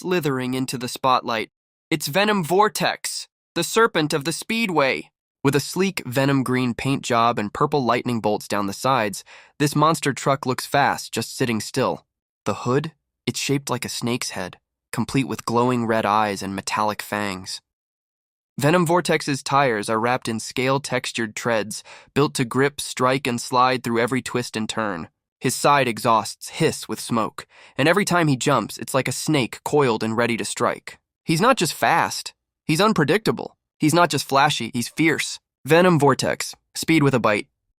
slithering into the spotlight. It's Venom Vortex, the serpent of the speedway. With a sleek venom green paint job and purple lightning bolts down the sides, this monster truck looks fast, just sitting still. The hood? It's shaped like a snake's head, complete with glowing red eyes and metallic fangs. Venom Vortex's tires are wrapped in scale-textured treads, built to grip, strike, and slide through every twist and turn. His side exhausts hiss with smoke, and every time he jumps, it's like a snake coiled and ready to strike. He's not just fast, he's unpredictable. He's not just flashy, he's fierce. Venom Vortex, speed with a bite.